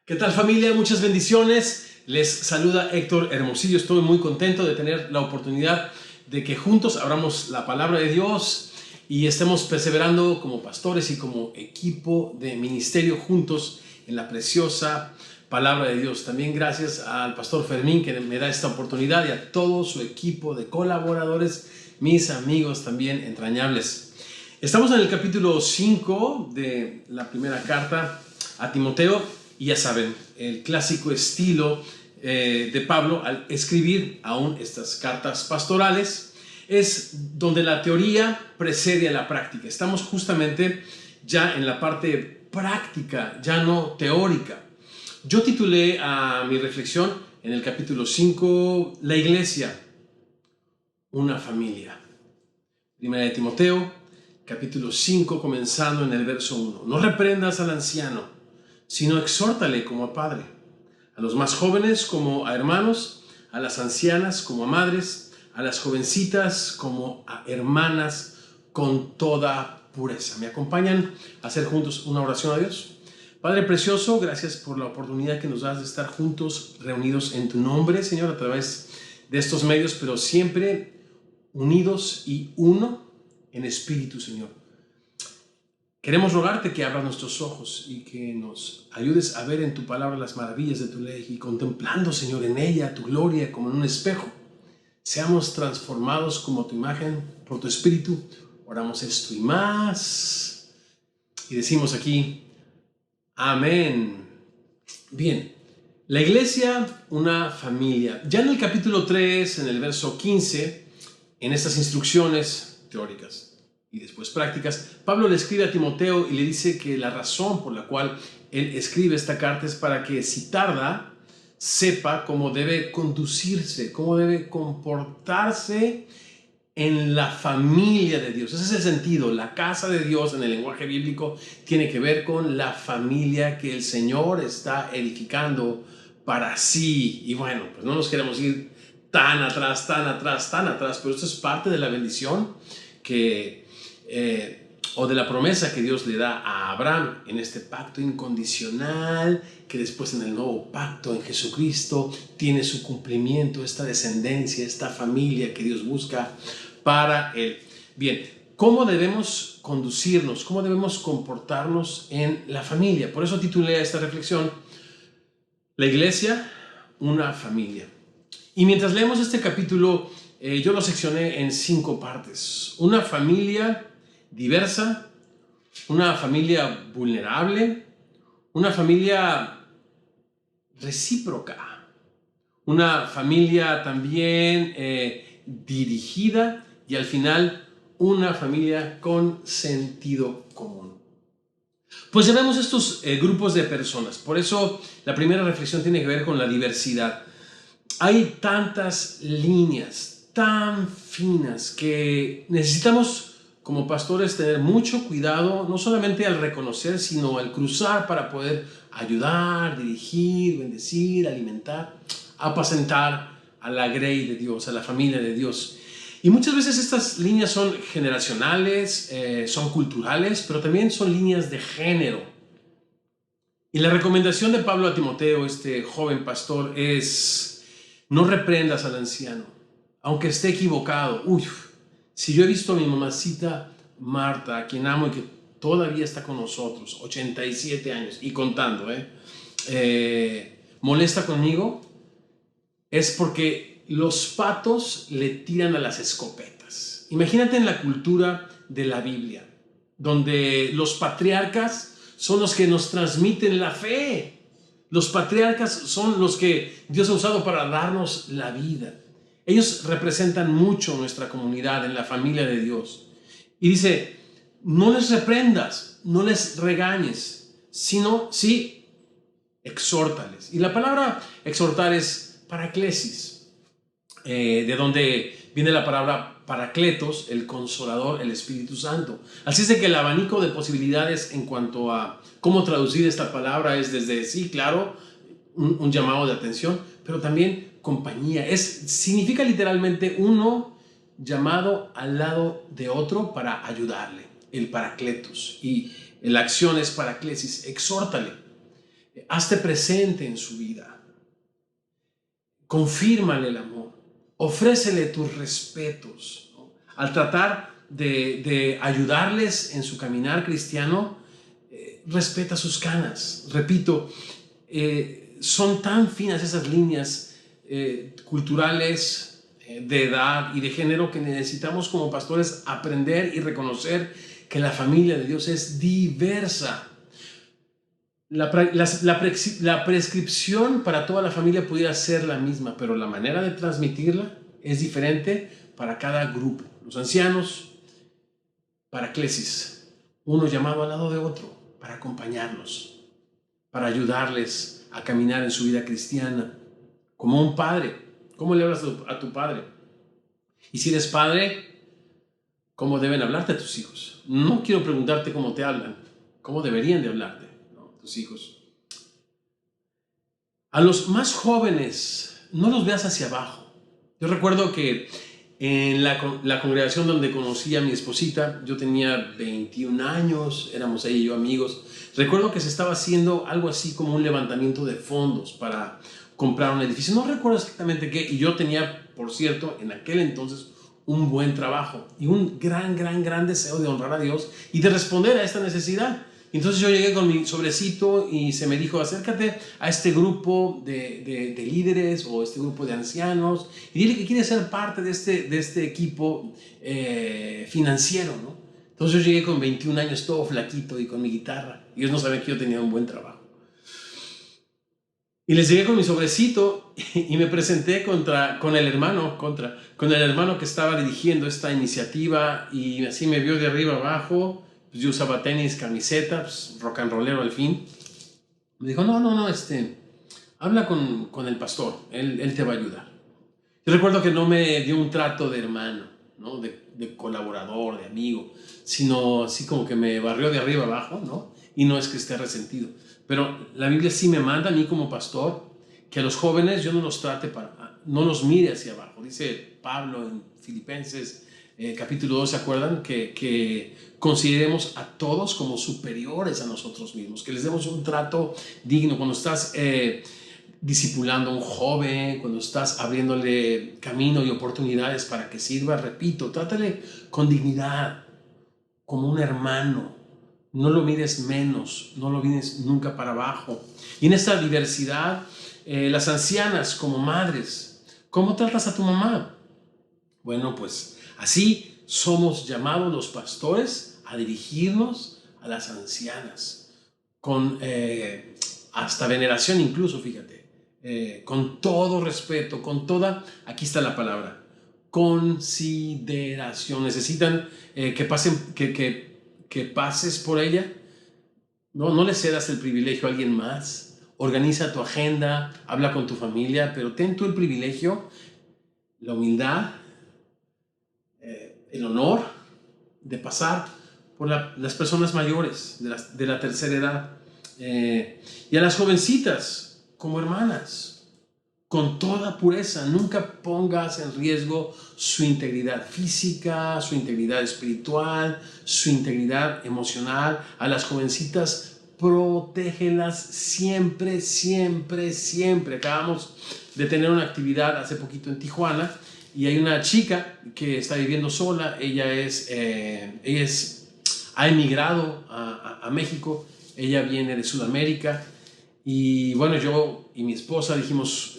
¿Qué tal, familia? Muchas bendiciones. Les saluda Héctor Hermosillo. Estoy muy contento de tener la oportunidad de que juntos abramos la palabra de Dios y estemos perseverando como pastores y como equipo de ministerio juntos en la preciosa palabra de Dios. También gracias al pastor Fermín que me da esta oportunidad y a todo su equipo de colaboradores, mis amigos también entrañables. Estamos en el capítulo 5 de la primera carta a Timoteo. Y ya saben, el clásico estilo de Pablo al escribir aún estas cartas pastorales es donde la teoría precede a la práctica. Estamos justamente ya en la parte práctica, ya no teórica. Yo titulé a mi reflexión en el capítulo 5, La iglesia, una familia. Primera de Timoteo, capítulo 5, comenzando en el verso 1. No reprendas al anciano, sino exhórtale como a padre, a los más jóvenes como a hermanos, a las ancianas como a madres, a las jovencitas como a hermanas con toda pureza. ¿Me acompañan a hacer juntos una oración a Dios? Padre precioso, gracias por la oportunidad que nos das de estar juntos, reunidos en tu nombre, Señor, a través de estos medios, pero siempre unidos y uno en espíritu, Señor. Queremos rogarte que abras nuestros ojos y que nos ayudes a ver en tu palabra las maravillas de tu ley y contemplando, Señor, en ella tu gloria como en un espejo. Seamos transformados como tu imagen por tu espíritu. Oramos esto y más. Y decimos aquí, amén. Bien, la iglesia, una familia. Ya en el capítulo 3, en el verso 15, en estas instrucciones teóricas y después prácticas, Pablo le escribe a Timoteo y le dice que la razón por la cual él escribe esta carta es para que si tarda, sepa cómo debe conducirse, cómo debe comportarse en la familia de Dios. Ese es el sentido. La casa de Dios en el lenguaje bíblico tiene que ver con la familia que el Señor está edificando para sí. Y bueno, pues no nos queremos ir tan atrás, pero esto es parte de la bendición o de la promesa que Dios le da a Abraham en este pacto incondicional, que después en el nuevo pacto en Jesucristo tiene su cumplimiento, esta descendencia, esta familia que Dios busca para él. Bien, ¿cómo debemos conducirnos? ¿Cómo debemos comportarnos en la familia? Por eso titulé a esta reflexión, La iglesia, una familia. Y mientras leemos este capítulo, yo lo seccioné en 5 partes. Una familia diversa, una familia vulnerable, una familia recíproca, una familia también dirigida y al final una familia con sentido común. Pues ya vemos estos grupos de personas. Por eso la primera reflexión tiene que ver con la diversidad. Hay tantas líneas tan finas que necesitamos como pastores tener mucho cuidado, no solamente al reconocer, sino al cruzar para poder ayudar, dirigir, bendecir, alimentar, apacentar a la grey de Dios, a la familia de Dios. Y muchas veces estas líneas son generacionales, son culturales, pero también son líneas de género. Y la recomendación de Pablo a Timoteo, este joven pastor, es: no reprendas al anciano, aunque esté equivocado. Si yo he visto a mi mamacita Marta, a quien amo y que todavía está con nosotros, 87 años y contando, molesta conmigo, es porque los patos le tiran a las escopetas. Imagínate en la cultura de la Biblia, donde los patriarcas son los que nos transmiten la fe. Los patriarcas son los que Dios ha usado para darnos la vida. Ellos representan mucho nuestra comunidad en la familia de Dios. Y dice, no les reprendas, no les regañes, sino sí, exhórtales. Y la palabra exhortar es paraklesis, de donde viene la palabra parakletos, el consolador, el Espíritu Santo. Así es de que el abanico de posibilidades en cuanto a cómo traducir esta palabra es desde, sí, claro, un llamado de atención, pero también compañía. Significa literalmente uno llamado al lado de otro para ayudarle, el parakletos. Y la acción es paraklesis, exhórtale. Hazte presente en su vida. Confírmale el amor. Ofrécele tus respetos, ¿no? Al tratar de ayudarles en su caminar cristiano, respeta sus canas. Repito, son tan finas esas líneas culturales, de edad y de género, que necesitamos como pastores aprender y reconocer que la familia de Dios es diversa. La prescripción para toda la familia pudiera ser la misma, pero la manera de transmitirla es diferente para cada grupo. Los ancianos, paraclesis, uno llamado al lado de otro para acompañarlos, para ayudarles a caminar en su vida cristiana. Como un padre, ¿cómo le hablas a tu padre? Y si eres padre, ¿cómo deben hablarte a tus hijos? No quiero preguntarte cómo te hablan, cómo deberían de hablarte, ¿no?, tus hijos. A los más jóvenes, no los veas hacia abajo. Yo recuerdo que en la congregación donde conocí a mi esposita, yo tenía 21 años, éramos ella y yo amigos. Recuerdo que se estaba haciendo algo así como un levantamiento de fondos para comprar un edificio. No recuerdo exactamente qué, y yo tenía, por cierto, en aquel entonces un buen trabajo y un gran deseo de honrar a Dios y de responder a esta necesidad. Entonces yo llegué con mi sobrecito y se me dijo: acércate a este grupo de líderes o este grupo de ancianos y dile que quieres ser parte de este equipo financiero, ¿no? Entonces yo llegué con 21 años todo flaquito y con mi guitarra. Y ellos no sabían que yo tenía un buen trabajo. Y les llegué con mi sobrecito y me presenté con el hermano que estaba dirigiendo esta iniciativa, y así me vio de arriba abajo. Pues yo usaba tenis, camiseta, pues rock and rollero al fin. Me dijo: no, habla con el pastor, él te va a ayudar. Yo recuerdo que no me dio un trato de hermano, ¿no?, de colaborador, de amigo, sino así como que me barrió de arriba abajo, ¿no? Y no es que esté resentido, pero la Biblia sí me manda a mí como pastor que a los jóvenes yo no los mire hacia abajo. Dice Pablo en Filipenses capítulo 2, ¿se acuerdan? Que consideremos a todos como superiores a nosotros mismos, que les demos un trato digno. Cuando estás discipulando a un joven, cuando estás abriéndole camino y oportunidades para que sirva, repito, trátale con dignidad, como un hermano. No lo mires menos, no lo mires nunca para abajo. Y en esta diversidad, las ancianas como madres, ¿cómo tratas a tu mamá? Bueno, pues así somos llamados los pastores a dirigirnos a las ancianas, con hasta veneración incluso, fíjate, con todo respeto, con toda, aquí está la palabra, consideración. Necesitan que pases por ella. No le cedas el privilegio a alguien más. Organiza tu agenda, habla con tu familia, pero ten tú el privilegio, la humildad, el honor de pasar por las personas mayores de la tercera edad, y a las jovencitas como hermanas, con toda pureza. Nunca pongas en riesgo su integridad física, su integridad espiritual, su integridad emocional. A las jovencitas, protégelas siempre, siempre, siempre. Acabamos de tener una actividad hace poquito en Tijuana, y hay una chica que está viviendo sola. Ella ha emigrado a México. Ella viene de Sudamérica. Y bueno, yo y mi esposa dijimos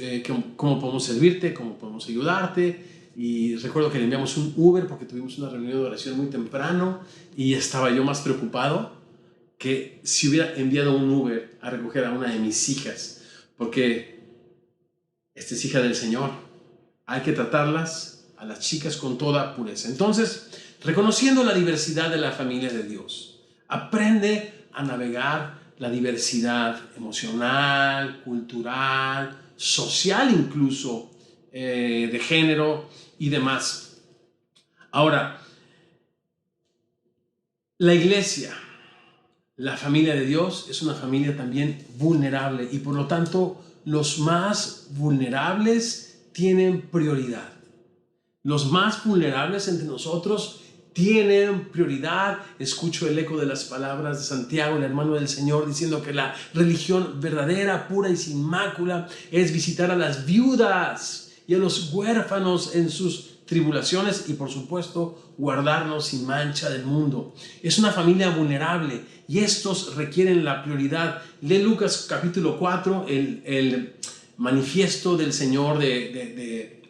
cómo podemos servirte, cómo podemos ayudarte. Y recuerdo que le enviamos un Uber porque tuvimos una reunión de oración muy temprano, y estaba yo más preocupado que si hubiera enviado un Uber a recoger a una de mis hijas, porque esta es hija del Señor. Hay que tratarlas, a las chicas, con toda pureza. Entonces, reconociendo la diversidad de la familia de Dios, aprende a navegar la diversidad emocional, cultural, social incluso, de género y demás. Ahora, la iglesia, la familia de Dios, es una familia también vulnerable, y por lo tanto los más vulnerables tienen prioridad. Los más vulnerables entre nosotros tienen prioridad. Escucho el eco de las palabras de Santiago, el hermano del Señor, diciendo que la religión verdadera, pura y sin mácula es visitar a las viudas y a los huérfanos en sus tribulaciones y, por supuesto, guardarnos sin mancha del mundo. Es una familia vulnerable y estos requieren la prioridad. Lee Lucas capítulo 4, el manifiesto del Señor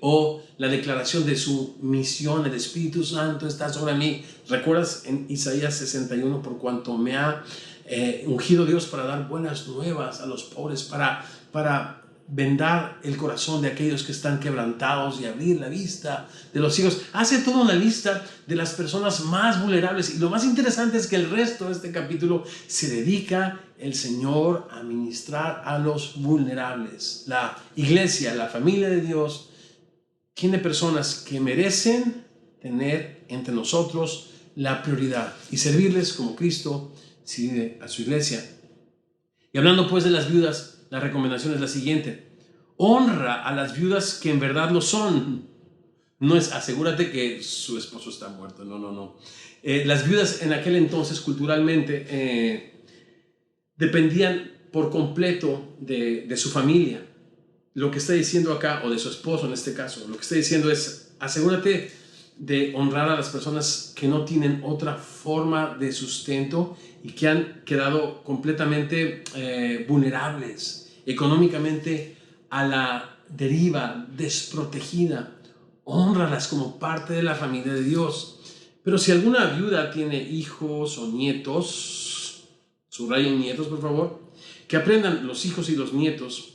o la declaración de su misión. El Espíritu Santo está sobre mí. ¿Recuerdas en Isaías 61? Por cuanto me ha ungido Dios para dar buenas nuevas a los pobres, para vendar el corazón de aquellos que están quebrantados y abrir la vista de los ciegos. Hace toda una lista de las personas más vulnerables, y lo más interesante es que el resto de este capítulo se dedica el Señor a ministrar a los vulnerables. La iglesia, la familia de Dios, tiene personas que merecen tener entre nosotros la prioridad y servirles como Cristo sirve a su iglesia. Y hablando pues de las viudas, la recomendación es la siguiente: honra a las viudas que en verdad lo son. No es asegúrate que su esposo está muerto, no. Las viudas en aquel entonces culturalmente dependían por completo de su familia. Lo que está diciendo acá, o de su esposo en este caso, lo que está diciendo es: asegúrate de honrar a las personas que no tienen otra forma de sustento y que han quedado completamente vulnerables, económicamente a la deriva, desprotegida. Hónralas como parte de la familia de Dios. Pero si alguna viuda tiene hijos o nietos, subrayen nietos por favor, que aprendan los hijos y los nietos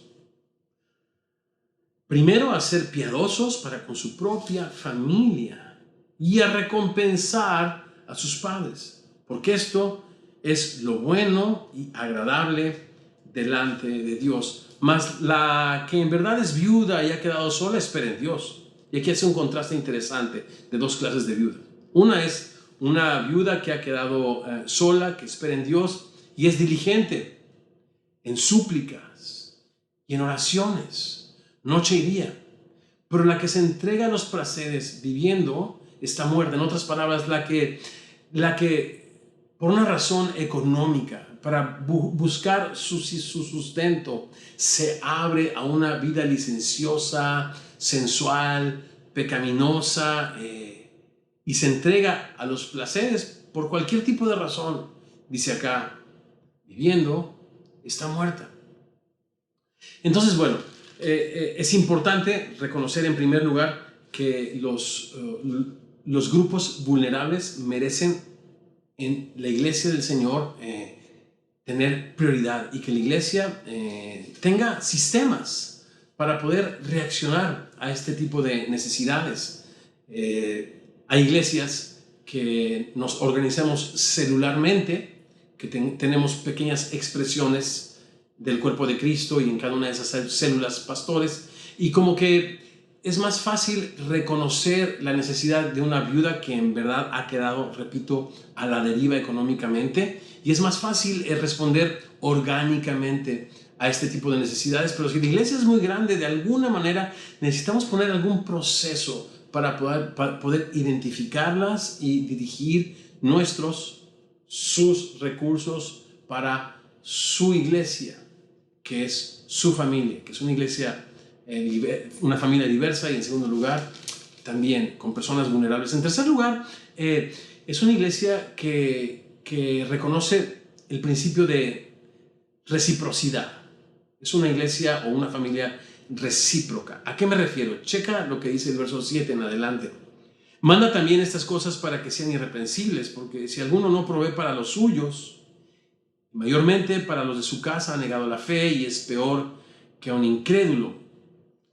primero a ser piadosos para con su propia familia y a recompensar a sus padres, porque esto es lo bueno y agradable delante de Dios. Mas la que en verdad es viuda y ha quedado sola, espera en Dios. Y aquí hace un contraste interesante de dos clases de viuda. Una es una viuda que ha quedado sola, que espera en Dios y es diligente en súplicas y en oraciones, noche y día. Pero la que se entrega a los placeres viviendo está muerta. En otras palabras, la que por una razón económica, para buscar su sustento, se abre a una vida licenciosa, sensual, pecaminosa, y se entrega a los placeres por cualquier tipo de razón, dice acá, viviendo, está muerta. Entonces, bueno, es importante reconocer en primer lugar que los grupos vulnerables merecen en la iglesia del Señor tener prioridad, y que la iglesia tenga sistemas para poder reaccionar a este tipo de necesidades. Hay iglesias que nos organizamos celularmente, que tenemos pequeñas expresiones del cuerpo de Cristo y en cada una de esas células pastores, y como que es más fácil reconocer la necesidad de una viuda que en verdad ha quedado, repito, a la deriva económicamente, y es más fácil responder orgánicamente a este tipo de necesidades. Pero si la iglesia es muy grande, de alguna manera necesitamos poner algún proceso para poder identificarlas y dirigir sus recursos para su iglesia, que es su familia, que es una iglesia, una familia diversa, y en segundo lugar, también con personas vulnerables. En tercer lugar, es una iglesia que reconoce el principio de reciprocidad. Es una iglesia o una familia recíproca. ¿A qué me refiero? Checa lo que dice el verso 7 en adelante. Manda también estas cosas para que sean irreprensibles, porque si alguno no provee para los suyos, mayormente para los de su casa, ha negado la fe y es peor que un incrédulo.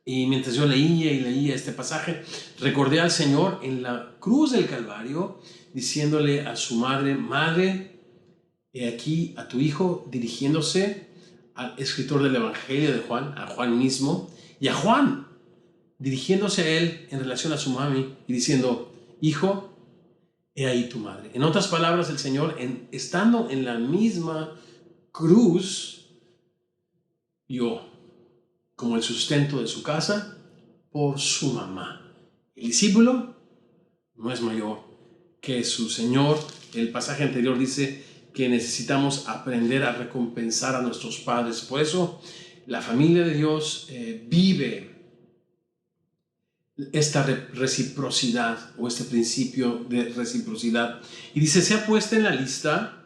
Y mientras yo leía este pasaje, recordé al Señor en la cruz del Calvario diciéndole a su madre: Madre, he aquí a tu hijo, dirigiéndose al escritor del Evangelio de Juan, a Juan mismo, y a Juan dirigiéndose a él en relación a su mami y diciendo: Hijo, he ahí tu madre. En otras palabras, el Señor, estando en la misma cruz, dio como el sustento de su casa por su mamá. El discípulo no es mayor que su Señor. El pasaje anterior dice que necesitamos aprender a recompensar a nuestros padres. Por eso la familia de Dios vive esta reciprocidad o este principio de reciprocidad. Y dice, sea puesta en la lista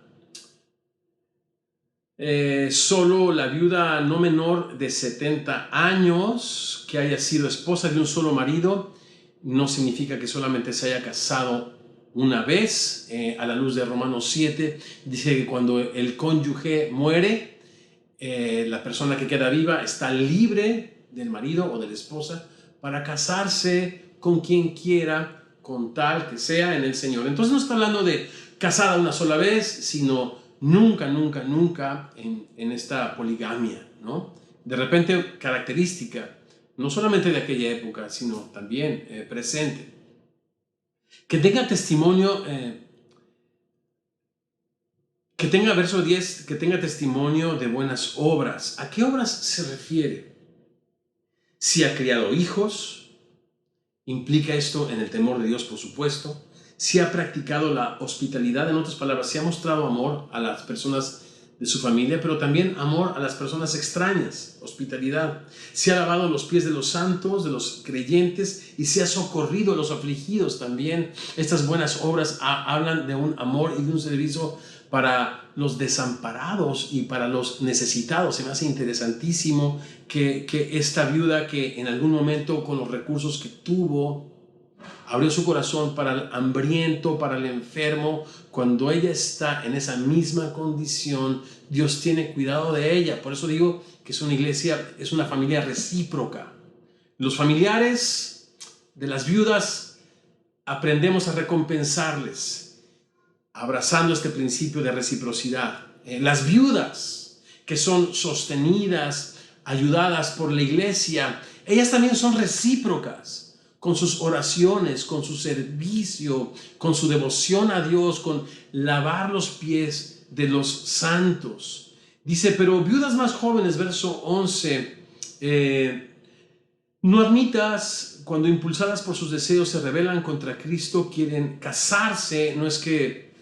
solo la viuda no menor de 70 años que haya sido esposa de un solo marido. No significa que solamente se haya casado una vez. A la luz de Romanos 7 dice que cuando el cónyuge muere, la persona que queda viva está libre del marido o de la esposa para casarse con quien quiera, con tal que sea en el Señor. Entonces no está hablando de casada una sola vez, sino nunca en esta poligamia, ¿no? De repente característica, no solamente de aquella época, sino también presente. Que tenga testimonio, que tenga, verso 10, que tenga testimonio de buenas obras. ¿A qué obras se refiere? Si ha criado hijos, implica esto en el temor de Dios, por supuesto. Si ha practicado la hospitalidad, en otras palabras, si ha mostrado amor a las personas de su familia, pero también amor a las personas extrañas, hospitalidad. Si ha lavado los pies de los santos, de los creyentes, y si ha socorrido a los afligidos también. Estas buenas obras hablan de un amor y de un servicio para los desamparados y para los necesitados. Se me hace interesantísimo que esta viuda, que en algún momento con los recursos que tuvo, abrió su corazón para el hambriento, para el enfermo. Cuando ella está en esa misma condición, Dios tiene cuidado de ella. Por eso digo que es una iglesia, es una familia recíproca. Los familiares de las viudas aprendemos a recompensarles, abrazando este principio de reciprocidad. Las viudas que son sostenidas, ayudadas por la iglesia, ellas también son recíprocas con sus oraciones, con su servicio, con su devoción a Dios, con lavar los pies de los santos. Dice, pero viudas más jóvenes, verso 11, no admitas cuando impulsadas por sus deseos se rebelan contra Cristo, quieren casarse. No es que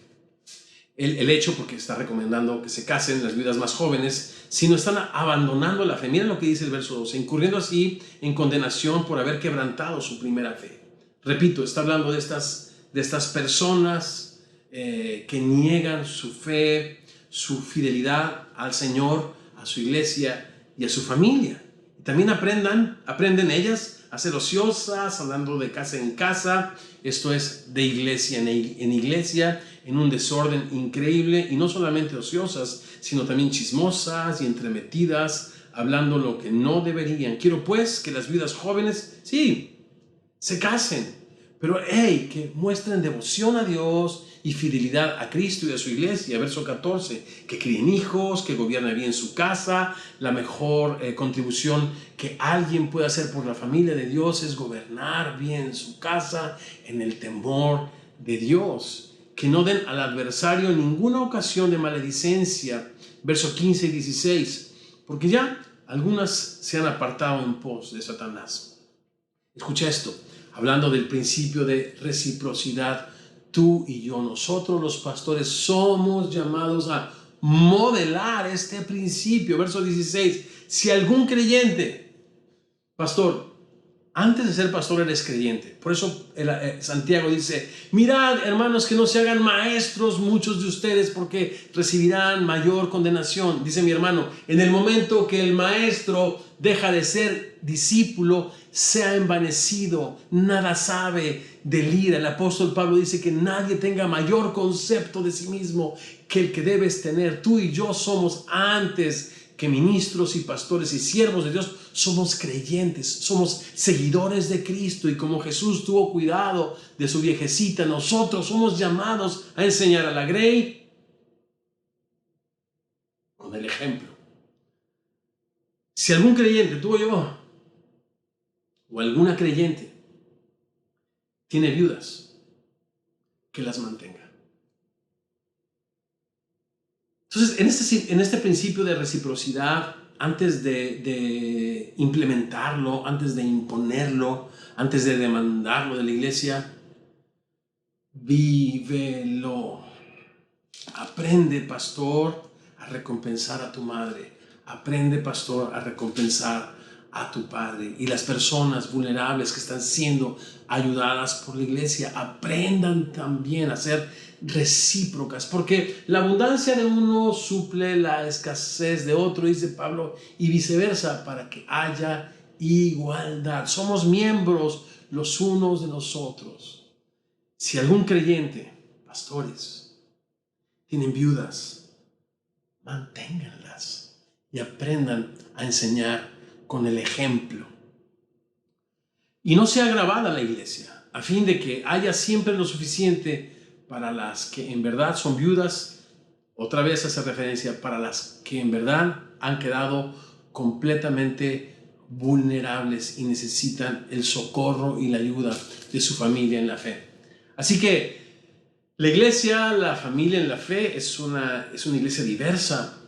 el hecho, porque está recomendando que se casen las viudas más jóvenes, sino están abandonando la fe. Miren lo que dice el verso 12, incurriendo así en condenación por haber quebrantado su primera fe. Repito, está hablando de estas personas que niegan su fe, su fidelidad al Señor, a su iglesia y a su familia. Y también aprenden ellas a ser ociosas, hablando de casa en casa. Esto es de iglesia en iglesia, en un desorden increíble, y no solamente ociosas, sino también chismosas y entremetidas, hablando lo que no deberían. Quiero pues que las viudas jóvenes, sí, se casen, pero que muestren devoción a Dios y fidelidad a Cristo y a su iglesia. Verso 14, que críen hijos, que gobiernen bien su casa. La mejor contribución que alguien puede hacer por la familia de Dios es gobernar bien su casa en el temor de Dios. Que no den al adversario ninguna ocasión de maledicencia. Verso 15 y 16, porque ya algunas se han apartado en pos de Satanás. Escucha esto, hablando del principio de reciprocidad. Tú y yo, nosotros los pastores, somos llamados a modelar este principio. Verso 16, si algún creyente, pastor, antes de ser pastor eres creyente. Por eso Santiago dice, mirad, hermanos, que no se hagan maestros muchos de ustedes, porque recibirán mayor condenación. Dice mi hermano, en el momento que el maestro deja de ser discípulo, se ha envanecido, nada sabe del ira. El apóstol Pablo dice que nadie tenga mayor concepto de sí mismo que el que debes tener. Tú y yo somos, antes que ministros y pastores y siervos de Dios, somos creyentes, somos seguidores de Cristo, y como Jesús tuvo cuidado de su viejecita, nosotros somos llamados a enseñar a la grey con el ejemplo. Si algún creyente, tú o yo, o alguna creyente, tiene viudas, que las mantenga. Entonces, en este principio de reciprocidad, antes de implementarlo, antes de imponerlo, antes de demandarlo de la iglesia, vívelo. Aprende, pastor, a recompensar a tu madre. Aprende, pastor, a recompensar a tu padre. Y las personas vulnerables que están siendo ayudadas por la iglesia, aprendan también a ser recíprocas, porque la abundancia de uno suple la escasez de otro, dice Pablo, y viceversa, para que haya igualdad. Somos miembros los unos de los otros. Si algún creyente, pastores, tienen viudas, manténganlas y aprendan a enseñar con el ejemplo. Y no sea grabada la iglesia, a fin de que haya siempre lo suficiente para las que en verdad son viudas. Otra vez hace referencia para las que en verdad han quedado completamente vulnerables y necesitan el socorro y la ayuda de su familia en la fe. Así que la iglesia, la familia en la fe, es una iglesia diversa,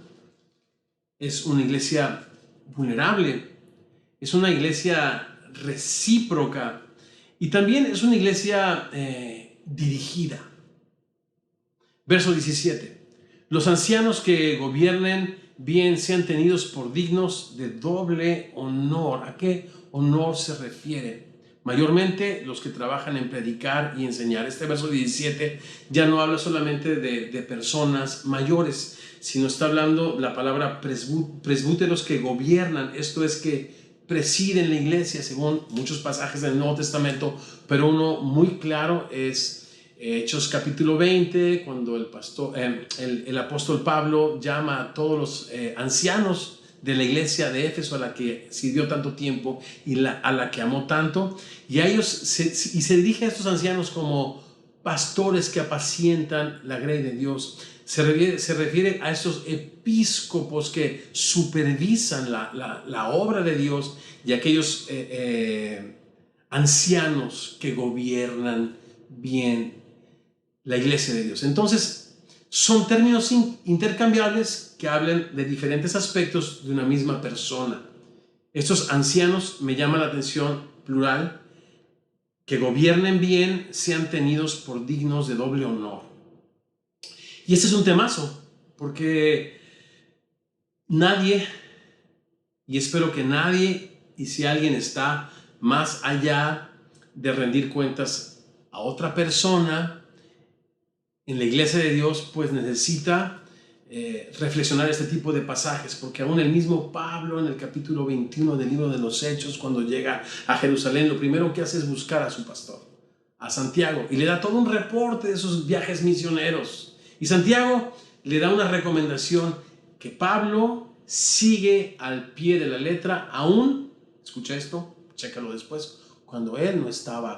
es una iglesia vulnerable, es una iglesia recíproca y también es una iglesia dirigida. Verso 17. Los ancianos que gobiernen bien sean tenidos por dignos de doble honor. ¿A qué honor se refiere? Mayormente los que trabajan en predicar y enseñar. Este verso 17 ya no habla solamente de personas mayores, sino está hablando la palabra presbúteros que gobiernan. Esto es que presiden la iglesia según muchos pasajes del Nuevo Testamento, pero uno muy claro es Hechos capítulo 20, cuando el apóstol Pablo llama a todos los ancianos de la iglesia de Éfeso, a la que sirvió tanto tiempo y a la que amó tanto, y a ellos se dirige a estos ancianos como pastores que apacientan la grey de Dios. Se refiere a estos episcopos que supervisan la obra de Dios, y aquellos ancianos que gobiernan bien la iglesia de Dios. Entonces, son términos intercambiables que hablan de diferentes aspectos de una misma persona. Estos ancianos, me llama la atención, plural, que gobiernen bien, sean tenidos por dignos de doble honor. Y este es un temazo, porque nadie, y espero que nadie, y si alguien está más allá de rendir cuentas a otra persona en la iglesia de Dios, pues necesita reflexionar este tipo de pasajes, porque aún el mismo Pablo en el capítulo 21 del libro de los Hechos, cuando llega a Jerusalén, lo primero que hace es buscar a su pastor, a Santiago, y le da todo un reporte de sus viajes misioneros. Y Santiago le da una recomendación que Pablo sigue al pie de la letra, aún, escucha esto, chécalo después, cuando él no estaba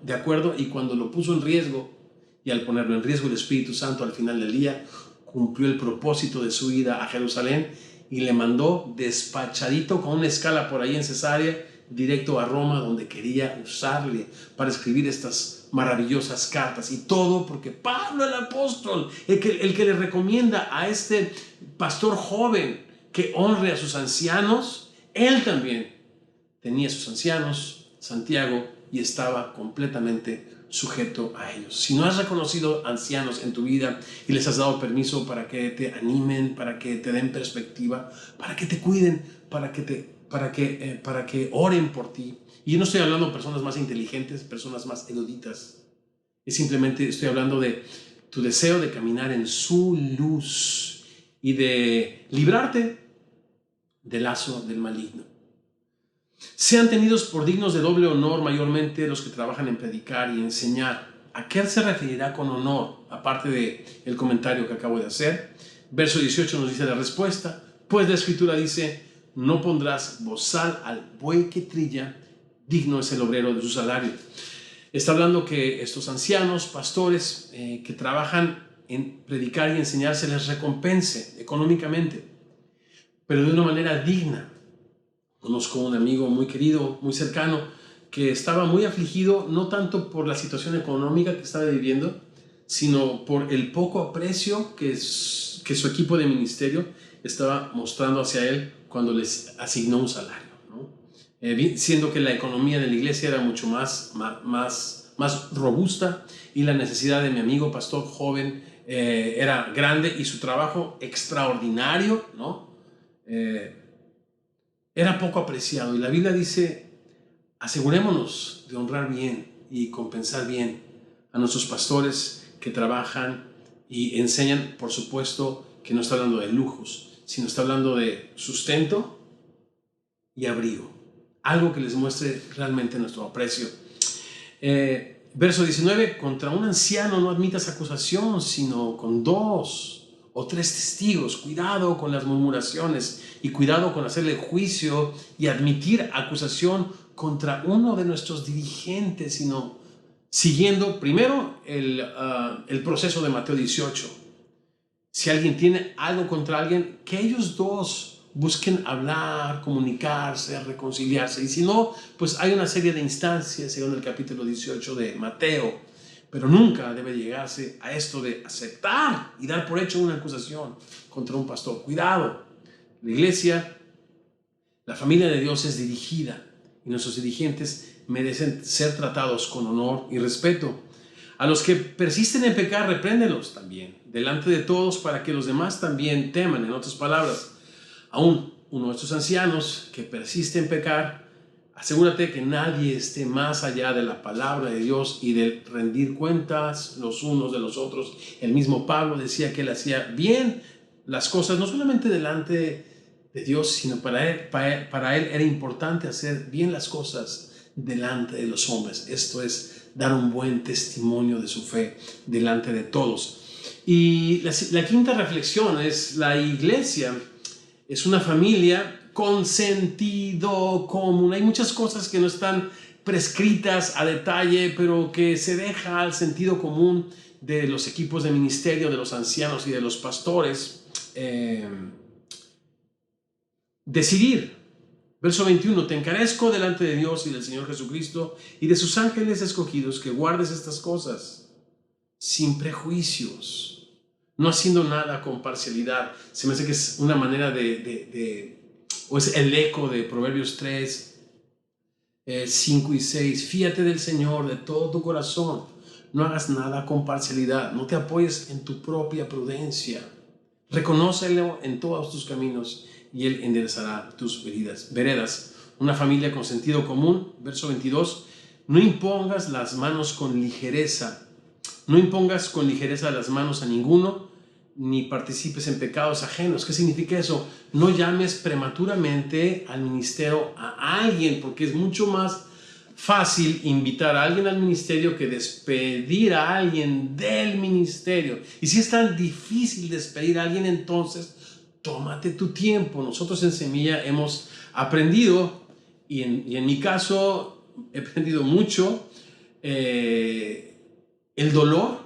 de acuerdo y cuando lo puso en riesgo. Y al ponerlo en riesgo, el Espíritu Santo al final del día cumplió el propósito de su ida a Jerusalén y le mandó despachadito con una escala por ahí en Cesarea, directo a Roma, donde quería usarle para escribir estas maravillosas cartas. Y todo porque Pablo el apóstol, el que le recomienda a este pastor joven que honre a sus ancianos, él también tenía sus ancianos, Santiago, y estaba completamente sujeto a ellos. Si no has reconocido ancianos en tu vida y les has dado permiso para que te animen, para que te den perspectiva, para que te cuiden, para que oren por ti. Y yo no estoy hablando de personas más inteligentes, personas más eruditas. Simplemente estoy hablando de tu deseo de caminar en su luz y de librarte del lazo del maligno. Sean tenidos por dignos de doble honor mayormente los que trabajan en predicar y enseñar. ¿A qué se referirá con honor? Aparte del comentario que acabo de hacer. Verso 18 nos dice la respuesta. Pues la Escritura dice, no pondrás bozal al buey que trilla, digno es el obrero de su salario. Está hablando que estos ancianos, pastores que trabajan en predicar y enseñar, se les recompense económicamente, pero de una manera digna. Conozco un amigo muy querido, muy cercano, que estaba muy afligido, no tanto por la situación económica que estaba viviendo, sino por el poco aprecio que su equipo de ministerio estaba mostrando hacia él cuando les asignó un salario, ¿no? Siendo que la economía de la iglesia era mucho más más robusta, y la necesidad de mi amigo pastor joven era grande, y su trabajo extraordinario, ¿no? Era poco apreciado. Y la Biblia dice: asegurémonos de honrar bien y compensar bien a nuestros pastores que trabajan y enseñan. Por supuesto que no está hablando de lujos, sino está hablando de sustento y abrigo, algo que les muestre realmente nuestro aprecio. Verso 19: contra un anciano no admitas acusación, sino con 2 o 3 testigos. Cuidado con las murmuraciones y cuidado con hacerle juicio y admitir acusación contra uno de nuestros dirigentes, sino siguiendo primero el proceso de Mateo 18. Si alguien tiene algo contra alguien, que ellos dos busquen hablar, comunicarse, reconciliarse. Y si no, pues hay una serie de instancias según el capítulo 18 de Mateo. Pero nunca debe llegarse a esto de aceptar y dar por hecho una acusación contra un pastor. Cuidado. La iglesia, la familia de Dios es dirigida, y nuestros dirigentes merecen ser tratados con honor y respeto. A los que persisten en pecar, repréndelos también delante de todos, para que los demás también teman. En otras palabras, aún uno de estos ancianos que persiste en pecar, asegúrate que nadie esté más allá de la palabra de Dios y de rendir cuentas los unos de los otros. El mismo Pablo decía que él hacía bien las cosas, no solamente delante de Dios, sino para él era importante hacer bien las cosas delante de los hombres. Esto es dar un buen testimonio de su fe delante de todos. Y la quinta reflexión es: la iglesia es una familia con sentido común. Hay muchas cosas que no están prescritas a detalle, pero que se deja al sentido común de los equipos de ministerio, de los ancianos y de los pastores decidir. Verso 21: te encarezco delante de Dios y del Señor Jesucristo y de sus ángeles escogidos, que guardes estas cosas sin prejuicios, no haciendo nada con parcialidad. Se me hace que es una manera o es el eco de Proverbios 3, 5 y 6. Fíate del Señor de todo tu corazón, no hagas nada con parcialidad, no te apoyes en tu propia prudencia, reconócelo en todos tus caminos y Él enderezará tus veredas. Una familia con sentido común. Verso 22: no impongas las manos con ligereza. No impongas con ligereza las manos a ninguno, ni participes en pecados ajenos. ¿Qué significa eso? No llames prematuramente al ministerio a alguien, porque es mucho más fácil invitar a alguien al ministerio que despedir a alguien del ministerio. Y si es tan difícil despedir a alguien, entonces tómate tu tiempo. Nosotros en Semilla hemos aprendido, y en mi caso he aprendido mucho, el dolor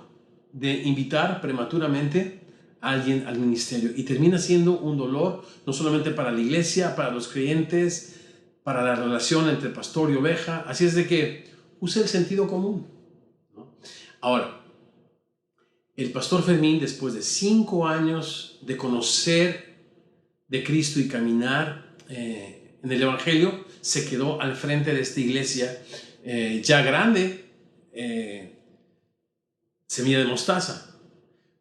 de invitar prematuramente a alguien al ministerio, y termina siendo un dolor no solamente para la iglesia, para los creyentes, para la relación entre pastor y oveja. Así es de que use el sentido común, ¿no? Ahora, el pastor Fermín, después de 5 años de conocer de Cristo y caminar en el Evangelio, se quedó al frente de esta iglesia ya grande, Semilla de Mostaza.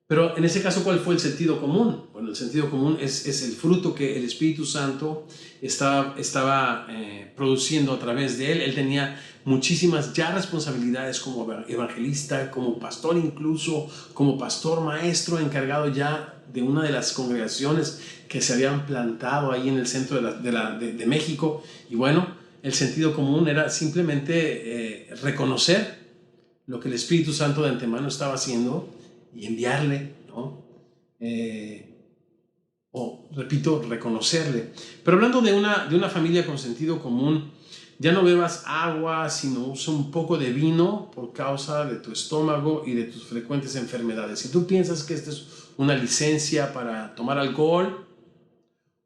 Pero en ese caso, ¿cuál fue el sentido común? Bueno, el sentido común es el fruto que el Espíritu Santo estaba produciendo a través de él. Él tenía muchísimas ya responsabilidades como evangelista, como pastor, incluso como pastor maestro encargado ya de una de las congregaciones que se habían plantado ahí en el centro de México. Y bueno, el sentido común era simplemente reconocer lo que el Espíritu Santo de antemano estaba haciendo y enviarle, ¿no? Repito, reconocerle. Pero hablando de una familia con sentido común, ya no bebas agua, sino usa un poco de vino por causa de tu estómago y de tus frecuentes enfermedades. Si tú piensas que esta es una licencia para tomar alcohol,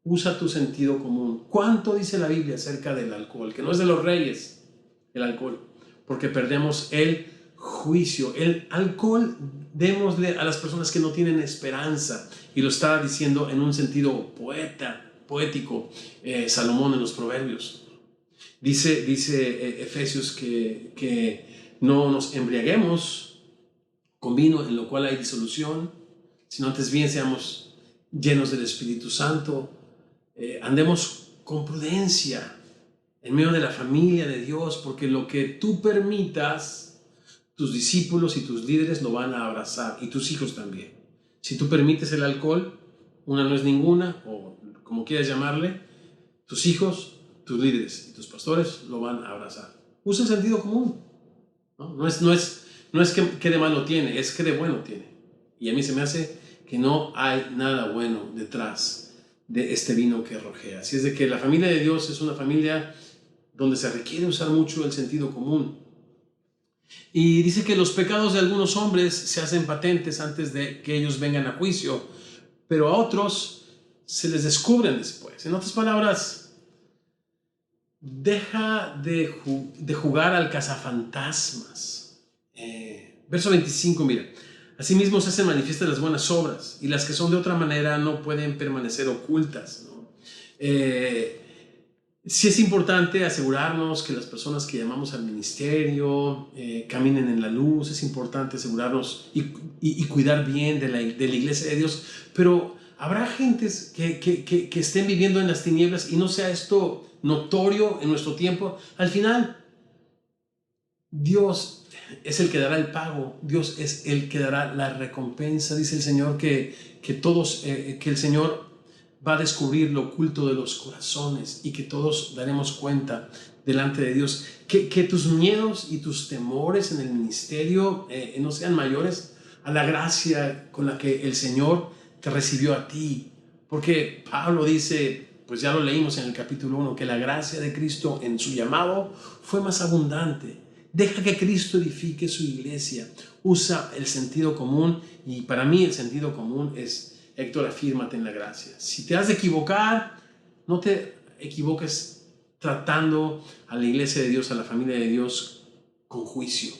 usa tu sentido común. ¿Cuánto dice la Biblia acerca del alcohol? Que no es de los reyes el alcohol, porque perdemos el juicio. El alcohol, démosle a las personas que no tienen esperanza, y lo está diciendo en un sentido poético Salomón en los Proverbios. Dice Efesios que no nos embriaguemos con vino en lo cual hay disolución, sino antes bien seamos llenos del Espíritu Santo. Andemos con prudencia en medio de la familia de Dios, porque lo que tú permitas, tus discípulos y tus líderes lo van a abrazar, y tus hijos también. Si tú permites el alcohol, una no es ninguna, o como quieras llamarle, tus hijos, tus líderes y tus pastores lo van a abrazar. Usa el sentido común. No es que de malo tiene, es que de bueno tiene. Y a mí se me hace que no hay nada bueno detrás de este vino que rojea. Así es de que la familia de Dios es una familia donde se requiere usar mucho el sentido común. Y dice que los pecados de algunos hombres se hacen patentes antes de que ellos vengan a juicio, pero a otros se les descubren después. En otras palabras, deja de jugar al cazafantasmas. Verso 25, mira. Asimismo se hacen manifiestas las buenas obras, y las que son de otra manera no pueden permanecer ocultas, ¿no? Sí es importante asegurarnos que las personas que llamamos al ministerio caminen en la luz. Es importante asegurarnos y cuidar bien de la iglesia de Dios, pero habrá gentes que estén viviendo en las tinieblas y no sea esto notorio en nuestro tiempo. Al final, Dios es el que dará el pago, Dios es el que dará la recompensa. Dice el Señor que el Señor va a descubrir lo oculto de los corazones y que todos daremos cuenta delante de Dios. Que tus miedos y tus temores en el ministerio no sean mayores a la gracia con la que el Señor te recibió a ti. Porque Pablo dice, pues ya lo leímos en el capítulo 1, que la gracia de Cristo en su llamado fue más abundante. Deja que Cristo edifique su iglesia. Usa el sentido común, y para mí el sentido común es: Héctor, afírmate en la gracia. Si te has de equivocar, no te equivoques tratando a la iglesia de Dios, a la familia de Dios, con juicio.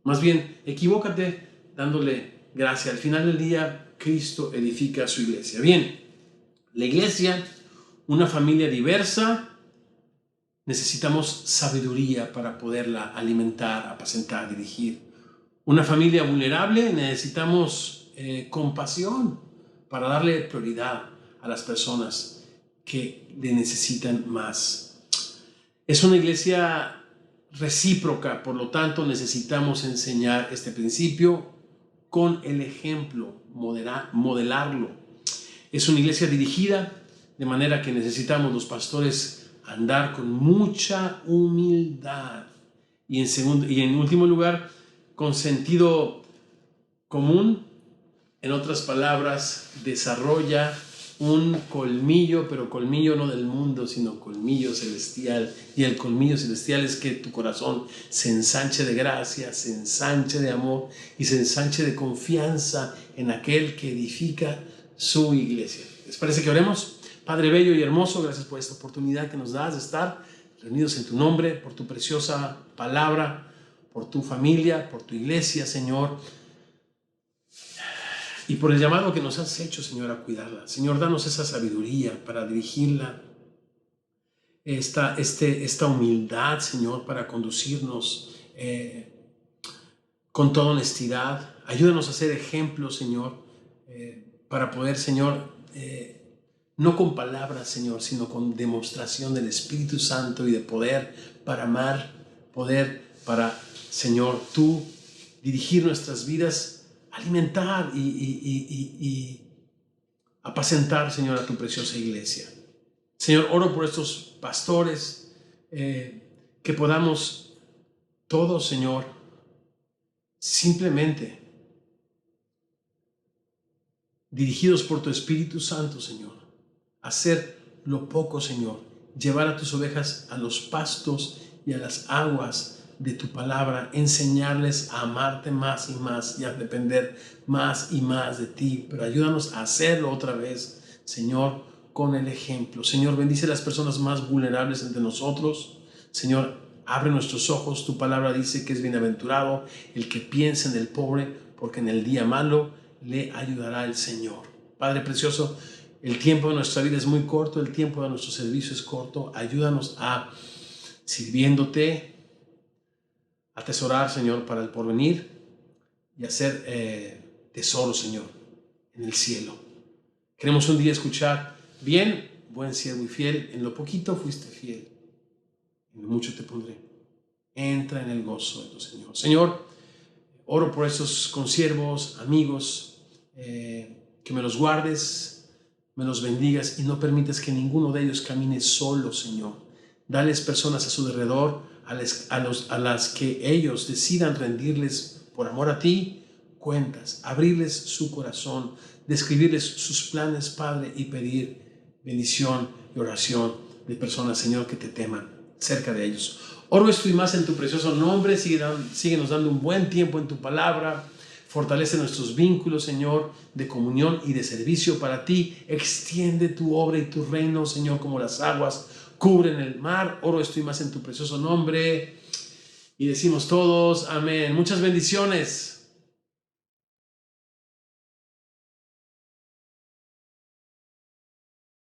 Más bien, equivócate dándole gracia. Al final del día, Cristo edifica su iglesia. Bien, la iglesia, una familia diversa, necesitamos sabiduría para poderla alimentar, apacentar, dirigir. Una familia vulnerable, necesitamos compasión para darle prioridad a las personas que le necesitan más. Es una iglesia recíproca, por lo tanto necesitamos enseñar este principio con el ejemplo, modelarlo. Es una iglesia dirigida, de manera que necesitamos los pastores andar con mucha humildad, y en último lugar, con sentido común. En otras palabras, desarrolla un colmillo, pero colmillo no del mundo, sino colmillo celestial. Y el colmillo celestial es que tu corazón se ensanche de gracia, se ensanche de amor y se ensanche de confianza en aquel que edifica su iglesia. ¿Les parece que oremos? Padre bello y hermoso, gracias por esta oportunidad que nos das de estar reunidos en tu nombre, por tu preciosa palabra, por tu familia, por tu iglesia, Señor, y por el llamado que nos has hecho, Señor, a cuidarla. Señor, danos esa sabiduría para dirigirla, esta humildad, Señor, para conducirnos con toda honestidad. Ayúdanos a ser ejemplos, Señor, para poder, Señor, no con palabras, Señor, sino con demostración del Espíritu Santo y de poder para amar, poder para, Señor, tú dirigir nuestras vidas, alimentar y apacentar, Señor, a tu preciosa iglesia. Señor, oro por estos pastores, que podamos todos, Señor, simplemente dirigidos por tu Espíritu Santo, Señor, hacer lo poco, Señor, llevar a tus ovejas a los pastos y a las aguas de tu palabra, enseñarles a amarte más y más y a depender más y más de ti. Pero ayúdanos a hacerlo otra vez, Señor, con el ejemplo. Señor, bendice a las personas más vulnerables entre nosotros. Señor, abre nuestros ojos. Tu palabra dice que es bienaventurado el que piensa en el pobre, porque en el día malo le ayudará el Señor. Padre precioso, el tiempo de nuestra vida es muy corto, el tiempo de nuestro servicio es corto. Ayúdanos a, sirviéndote, atesorar, Señor, para el porvenir y hacer tesoro, Señor, en el cielo. Queremos un día escuchar: bien, buen siervo y fiel, en lo poquito fuiste fiel, en lo mucho te pondré. Entra en el gozo de tu Señor. Señor, oro por esos consiervos, amigos, que me los guardes, me los bendigas y no permitas que ninguno de ellos camine solo, Señor. Dales personas a su alrededor a las que ellos decidan rendirles por amor a ti cuentas, abrirles su corazón, describirles sus planes, Padre, y pedir bendición y oración de personas, Señor, que te teman cerca de ellos. Oro esto y más en tu precioso nombre. Síguenos dando un buen tiempo en tu palabra. Fortalece nuestros vínculos, Señor, de comunión y de servicio para ti. Extiende tu obra y tu reino, Señor, como las aguas cubren el mar. Oro esto y más en tu precioso nombre. Y decimos todos, amén. Muchas bendiciones.